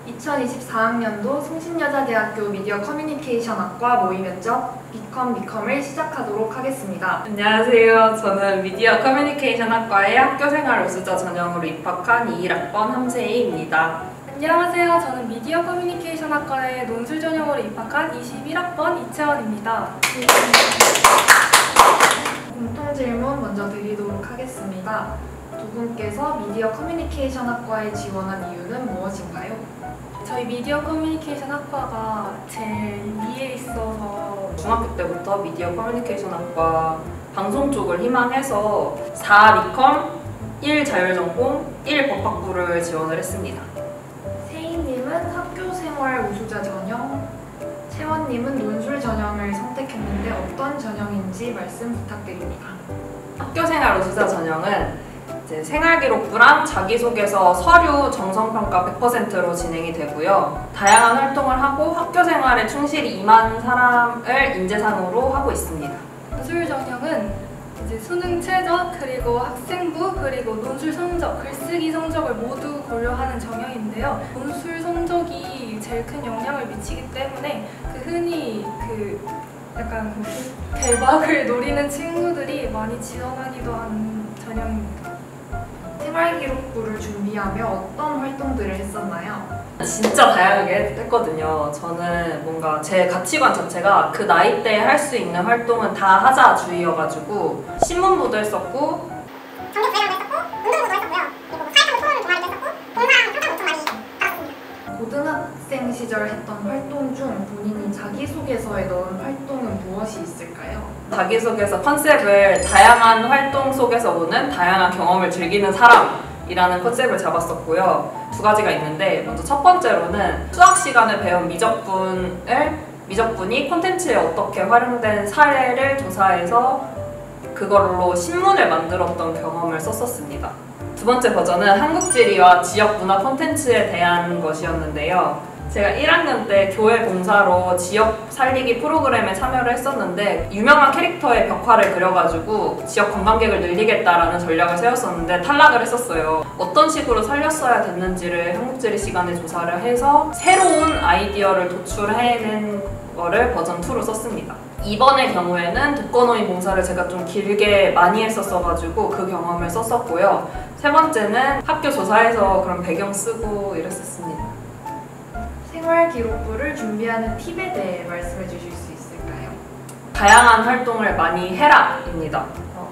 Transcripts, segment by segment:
(2024학년도) 성신여자대학교 미디어 커뮤니케이션학과 모의 면접 비컴을 시작하도록 하겠습니다. 안녕하세요. 저는 미디어 커뮤니케이션학과의 학교생활 우수자 전형으로 입학한 21학번 함세희입니다. 안녕하세요. 저는 미디어 커뮤니케이션학과의 논술 전형으로 입학한 21학번 이채원입니다. 공통 질문 먼저 드리도록 하겠습니다. 두 분께서 미디어 커뮤니케이션학과에 지원한 이유는 무엇인가요? 저희 미디어 커뮤니케이션 학과가 제일 위에 있어서 중학교 때부터 미디어 커뮤니케이션학과 방송 쪽을 희망해서 4 미컴, 1 자율전공, 1 법학부를 지원을 했습니다. 세희님은 학교생활 우수자 전형, 채원님은 논술 전형을 선택했는데 어떤 전형인지 말씀 부탁드립니다. 학교생활 우수자 전형은 이제 생활기록부랑 자기소개서, 서류, 정성평가 100%로 진행이 되고요. 다양한 활동을 하고 학교생활에 충실히 임한 사람을 인재상으로 하고 있습니다. 논술 전형은 이제 수능 최저, 그리고 학생부, 그리고 논술 성적, 글쓰기 성적을 모두 고려하는 전형인데요. 논술 성적이 제일 큰 영향을 미치기 때문에 흔히 약간 대박을 노리는 친구들이 많이 지원하기도 하는 전형입니다. 생활기록부를 준비하며 어떤 활동들을 했었나요? 진짜 다양하게 했거든요. 저는 뭔가 제 가치관 자체가 그 나이대에 할 수 있는 활동은 다 하자 주의여가지고 신문부도 했었고 전교부회장도 했었고 운동부도 했었고요. 그리고 사회탐구 토론 동아리도 했었고 봉사랑 상담 엄청 많이 받았습니다. 고등학생 시절 했던 활동 중 본인이 자기소개서에 넣은 활동은 무엇이 있을까요? 자기소개서 컨셉을 다양한 활동 속에서 오는 다양한 경험을 즐기는 사람이라는 컨셉을 잡았었고요. 두 가지가 있는데 먼저 첫 번째로는 수학 시간에 배운 미적분이 콘텐츠에 어떻게 활용된 사례를 조사해서 그걸로 신문을 만들었던 경험을 썼었습니다. 두 번째 버전은 한국지리와 지역문화 콘텐츠에 대한 것이었는데요. 제가 1학년 때 교회 봉사로 지역 살리기 프로그램에 참여를 했었는데 유명한 캐릭터의 벽화를 그려가지고 지역 관광객을 늘리겠다라는 전략을 세웠었는데 탈락을 했었어요. 어떤 식으로 살렸어야 됐는지를 한국지리 시간에 조사를 해서 새로운 아이디어를 도출해낸 거를 버전 2로 썼습니다. 이번의 경우에는 독거노인 봉사를 제가 좀 길게 많이 했었어가지고 그 경험을 썼었고요. 세 번째는 학교 조사에서 그런 배경 쓰고 이랬었습니다. 생활기록부를 준비하는 팁에 대해 말씀해 주실 수 있을까요? 다양한 활동을 많이 해라입니다.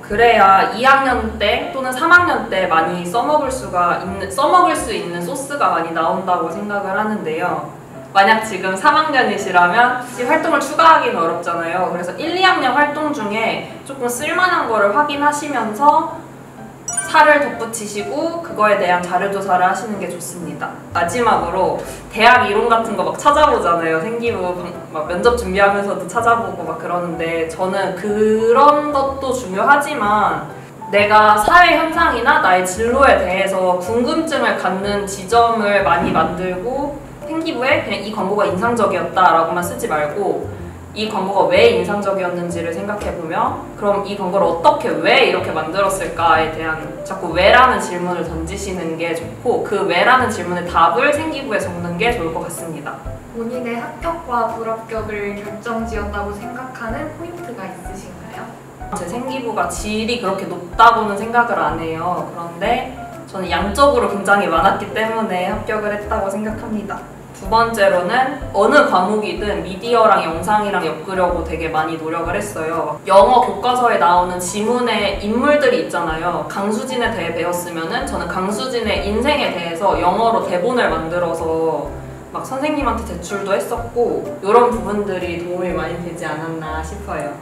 그래야 2학년 때 또는 3학년 때 많이 써먹을 수 있는 소스가 많이 나온다고 생각을 하는데요. 만약 지금 3학년이시라면 활동을 추가하기는 어렵잖아요. 그래서 1, 2학년 활동 중에 조금 쓸만한 거를 확인하시면서 살을 덧붙이시고 그거에 대한 자료조사를 하시는 게 좋습니다. 마지막으로 대학 이론 같은 거 막 찾아보잖아요. 생기부 막 면접 준비하면서도 찾아보고 막 그러는데 저는 그런 것도 중요하지만 내가 사회 현상이나 나의 진로에 대해서 궁금증을 갖는 지점을 많이 만들고 생기부에 그냥 이 광고가 인상적이었다라고만 쓰지 말고 이 광고가 왜 인상적이었는지를 생각해보면 그럼 이 광고를 어떻게 왜 이렇게 만들었을까에 대한 자꾸 왜라는 질문을 던지시는 게 좋고 그 왜라는 질문의 답을 생기부에 적는 게 좋을 것 같습니다. 본인의 합격과 불합격을 결정지었다고 생각하는 포인트가 있으신가요? 제 생기부가 질이 그렇게 높다고는 생각을 안 해요. 그런데 저는 양적으로 굉장히 많았기 때문에 합격을 했다고 생각합니다. 두 번째로는 어느 과목이든 미디어랑 영상이랑 엮으려고 되게 많이 노력을 했어요. 영어 교과서에 나오는 지문의 인물들이 있잖아요. 강수진에 대해 배웠으면은 저는 강수진의 인생에 대해서 영어로 대본을 만들어서 막 선생님한테 제출도 했었고 이런 부분들이 도움이 많이 되지 않았나 싶어요.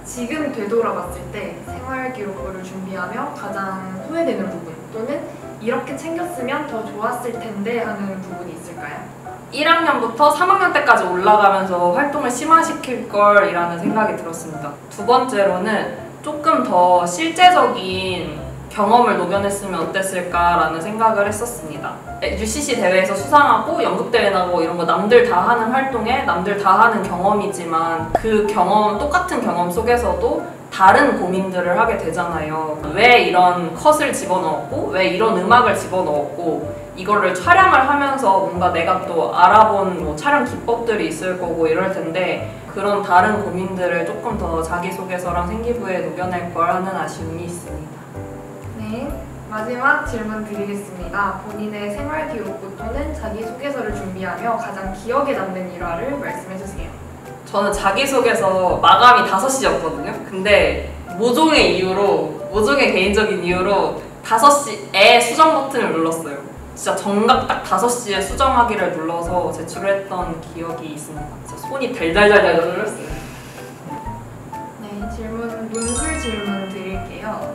지금 되돌아봤을 때 생활기록부를 준비하며 가장 후회되는 부분 또는 이렇게 챙겼으면 더 좋았을 텐데 하는 부분이 있을까요? 1학년부터 3학년 때까지 올라가면서 활동을 심화시킬 걸이라는 생각이 들었습니다. 두 번째로는 조금 더 실제적인 경험을 녹여냈으면 어땠을까라는 생각을 했었습니다. UCC 대회에서 수상하고 연극대회 나고 이런 거 남들 다 하는 활동에 남들 다 하는 경험이지만 그 경험, 똑같은 경험 속에서도 다른 고민들을 하게 되잖아요. 왜 이런 컷을 집어넣었고 왜 이런 음악을 집어넣었고 이거를 촬영을 하면서 뭔가 내가 또 알아본 뭐 촬영 기법들이 있을 거고 이럴 텐데 그런 다른 고민들을 조금 더 자기소개서랑 생기부에 녹여낼 걸 하는 아쉬움이 있습니다. 네, 마지막 질문 드리겠습니다. 본인의 생활기록부 또는 자기소개서를 준비하며 가장 기억에 남는 일화를 말씀해주세요. 저는 자기소개서 마감이 5시였거든요. 근데 모종의 개인적인 이유로 5시에 수정 버튼을 눌렀어요. 진짜 정각 딱 5시에 수정하기를 눌러서 제출을 했던 기억이 있습니다. 진짜 손이 달달달달 떨렸어요. 네, 논술 질문 드릴게요.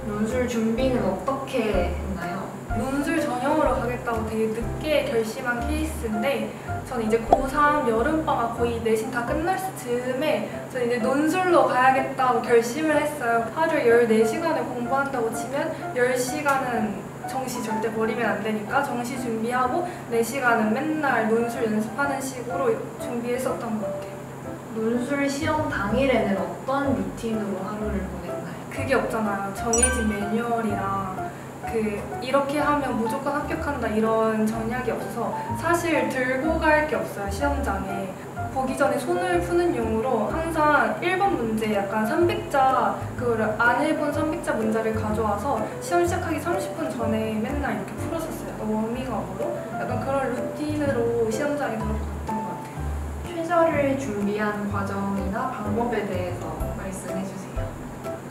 논술 준비는 어떻게 했나요? 논술 전형으로 가겠다고 되게 늦게 결심한 케이스인데 저는 이제 고3 여름방학 거의 내신 다 끝날 즈음에 저는 이제 논술로 가야겠다고 결심을 했어요. 하루에 14시간을 공부한다고 치면 10시간은 정시 절대 버리면 안 되니까 정시 준비하고 4시간은 맨날 논술 연습하는 식으로 준비했었던 것 같아요. 논술 시험 당일에는 어떤 루틴으로 하루를 보냈나요? 그게 없잖아요. 정해진 매뉴얼이랑 이렇게 하면 무조건 합격한다 이런 전략이 없어서 사실 들고 갈 게 없어요. 시험장에 보기 전에 손을 푸는 용으로 항상 1번 문제 약간 300자 그거를 안 해본 300자 문제를 가져와서 시험 시작하기 30분 전에 맨날 이렇게 풀었었어요. 약간 워밍업으로 약간 그런 루틴으로 시험장에 들어갔던 것 같아요. 최저를 준비한 과정이나 방법에 대해서 말씀해주세요.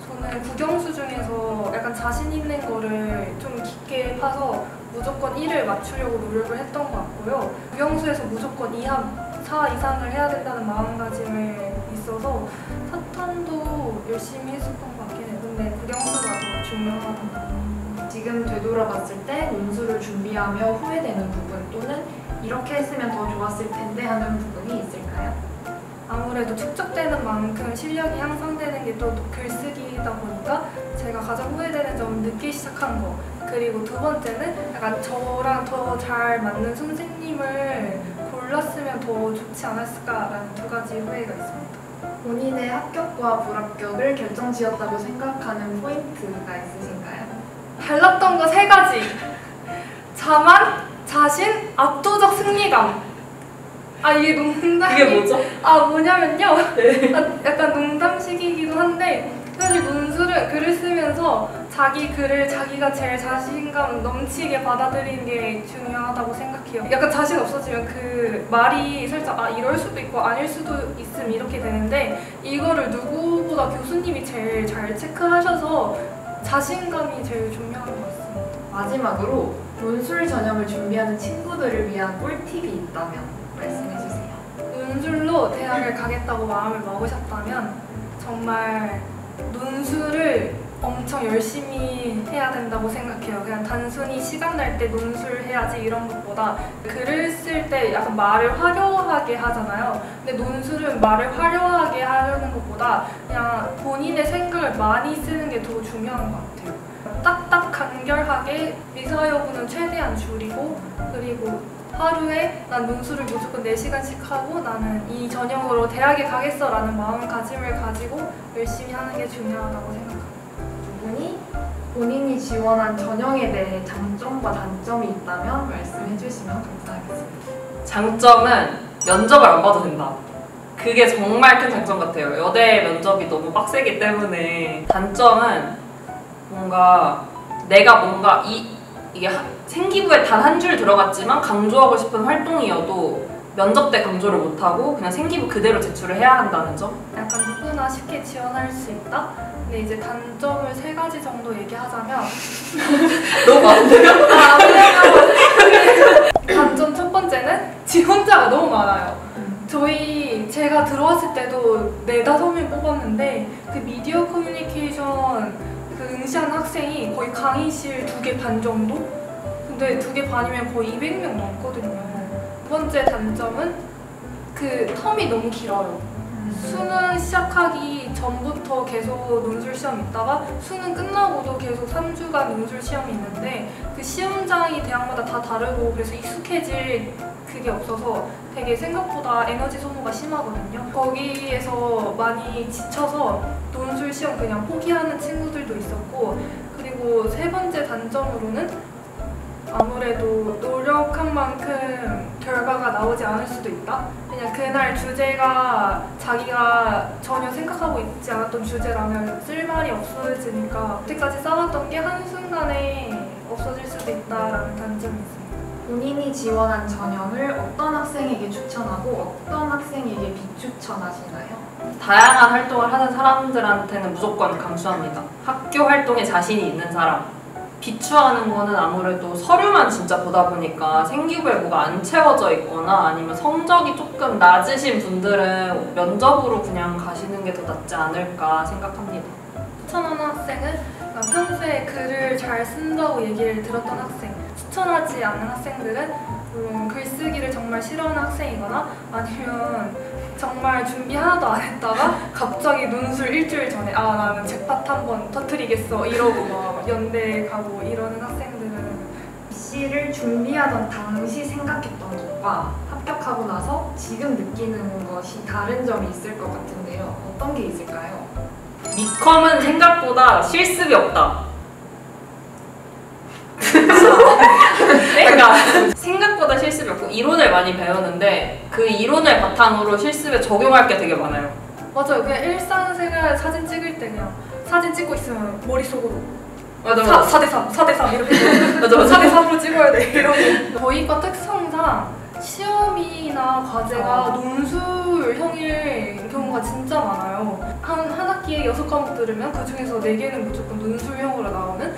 저는 국영수 중에서 약간 자신 있는 거를 좀 깊게 파서 무조건 1을 맞추려고 노력을 했던 것 같고요. 국영수에서 무조건 4 이상을 해야 된다는 마음가짐을 있어서 사탄도 열심히 했었던 것 같긴 해요. 근데 국영수가 더 중요하다. 지금 되돌아봤을 때 논술을 준비하며 후회되는 부분 또는 이렇게 했으면 더 좋았을 텐데 하는 부분이 있을까요? 아무래도 축적되는 만큼 실력이 향상되는 게 또 글쓰기다 보니까 제가 가장 후회되는 점은 늦게 시작한 거. 그리고 두 번째는 약간 저랑 더 잘 맞는 선생님을 골랐으면 더 좋지 않았을까라는 2가지 후회가 있습니다. 본인의 합격과 불합격을 결정지었다고 생각하는 포인트가 있으신가요? 달랐던 거 3가지. 자만, 자신, 압도적 승리감. 이게 농담이... 그게 뭐죠? 뭐냐면요. 약간 농담식이기도 한데 사실 논술은 글을 쓰면서 자기 글을 자기가 제일 자신감 넘치게 받아들이는 게 중요하다고 생각해요. 약간 자신 없어지면 그 말이 살짝 이럴 수도 있고 아닐 수도 있음 이렇게 되는데 이거를 누구보다 교수님이 제일 잘 체크하셔서 자신감이 제일 중요한 것 같습니다. 마지막으로 논술 전형을 준비하는 친구들을 위한 꿀팁이 있다면 말씀해주세요. 논술로 대학을 가겠다고 마음을 먹으셨다면 정말 논술을 엄청 열심히 해야 된다고 생각해요. 그냥 단순히 시간 날 때 논술 해야지 이런 것보다 글을 쓸 때 약간 말을 화려하게 하잖아요. 근데 논술은 말을 화려하게 하려는 것보다 그냥 본인의 생각을 많이 쓰는 게 더 중요한 것 같아요. 딱딱 간결하게 미사여구는 최대한 줄이고 그리고 하루에 난 논술을 무조건 4시간씩 하고 나는 이 전형으로 대학에 가겠어 라는 마음가짐을 가지고 열심히 하는 게 중요하다고 생각합니다. 두 분이 본인이 지원한 전형에 대해 장점과 단점이 있다면 말씀해 주시면 감사하겠습니다. 장점은 면접을 안 봐도 된다. 그게 정말 큰 장점 같아요. 여대 면접이 너무 빡세기 때문에. 단점은 내가 이게 생기부에 단 한 줄 들어갔지만 강조하고 싶은 활동이어도 면접 때 강조를 못하고 그냥 생기부 그대로 제출을 해야 한다는 점? 약간 누구나 쉽게 지원할 수 있다? 근데 이제 단점을 3가지 정도 얘기하자면 너무 많은데요? 단점 첫 번째는 지원자가 너무 많아요. 제가 들어왔을 때도 4-5명 뽑았는데 그 미디어 커뮤니케이션 응시한 학생이 거의 강의실 2개 반 정도? 근데 2개 반이면 거의 200명 넘거든요. 두 번째 단점은 그 텀이 너무 길어요. 수능 시작하기 전부터 계속 논술 시험 있다가 수능 끝나고도 계속 3주간 논술 시험이 있는데 그 시험장이 대학마다 다 다르고 그래서 익숙해질 그게 없어서 되게 생각보다 에너지 소모가 심하거든요. 거기에서 많이 지쳐서 논술 시험 그냥 포기하는 친구들도 있었고, 그리고 세 번째 단점으로는 아무래도 노력한 만큼 결과가 나오지 않을 수도 있다? 그냥 그날 주제가 자기가 전혀 생각하고 있지 않았던 주제라면 쓸 말이 없어지니까 그때까지 쌓았던 게 한순간에 없어질 수도 있다라는 단점이 있습니다. 본인이 지원한 전형을 어떤 학생에게 추천하고 어떤 학생에게 비추천하시나요? 다양한 활동을 하는 사람들한테는 무조건 강추합니다. 학교 활동에 자신이 있는 사람. 비추하는 거는 아무래도 서류만 진짜 보다 보니까 생기부에 뭐가 안 채워져 있거나 아니면 성적이 조금 낮으신 분들은 면접으로 그냥 가시는 게 더 낫지 않을까 생각합니다. 추천하는 학생은 평소에 글을 잘 쓴다고 얘기를 들었던 학생, 추천하지 않는 학생들은 물론 글쓰기를 정말 싫어하는 학생이거나 아니면 정말 준비 하나도 안 했다가 갑자기 논술 일주일 전에 아 나는 잭팟 한번 터뜨리겠어 이러고 막 연대 가고 이러는 학생들은 입시를 준비하던 당시 생각했던 것과 합격하고 나서 지금 느끼는 것이 다른 점이 있을 것 같은데요. 어떤 게 있을까요? 미컴은 생각보다 실습이 없다. 그러니까 생각보다 실습이 없고 이론을 많이 배우는데 그 이론을 바탕으로 실습에 적용할 게 되게 많아요. 맞아요. 그냥 일상생활 사진 찍을 때 그냥 사진 찍고 있으면 머릿속으로 맞아. 4대3, 4대3 이렇게 맞아. 4대3으로 찍어야 돼 이러고 저희 과 특성상 시험이나 과제가 논술형일 경우가 진짜 많아요. 한 학기에 6과목 들으면 그 중에서 4개는 무조건 논술형으로 나오는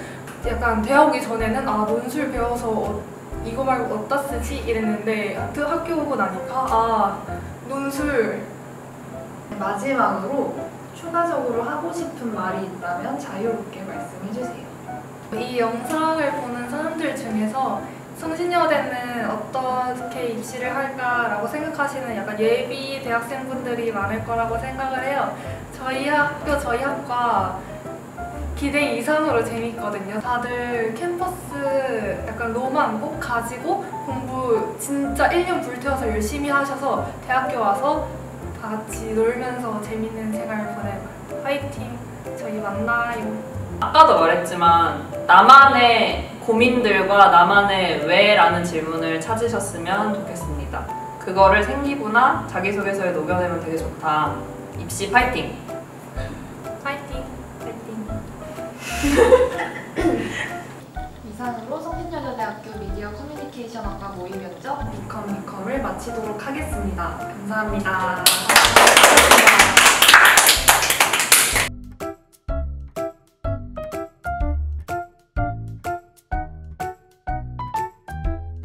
약간 대학 오기 전에는 아 논술 배워서 이거 말고 어디다 쓰지? 이랬는데 그 학교 오고 나니까 아 논술. 마지막으로 추가적으로 하고 싶은 말이 있다면 자유롭게 말씀해주세요. 이 영상을 보는 사람들 중에서 성신여대는 어떻게 입시를 할까라고 생각하시는 약간 예비 대학생분들이 많을 거라고 생각을 해요. 저희 학교, 저희 학과 기대 이상으로 재밌거든요. 다들 캠퍼스 약간 로망 꼭 가지고 공부 진짜 1년 불태워서 열심히 하셔서 대학교 와서 다 같이 놀면서 재밌는 생활 보내요. 화이팅! 저희 만나요. 아까도 말했지만 나만의 고민들과 나만의 왜라는 질문을 찾으셨으면 좋겠습니다. 그거를 생기부나 자기소개서에 녹여내면 되게 좋다. 입시 파이팅! 화이팅! 이상으로 성신여자대학교 미디어 커뮤니케이션학과 모의 면접 미컴을 마치도록 하겠습니다. 감사합니다.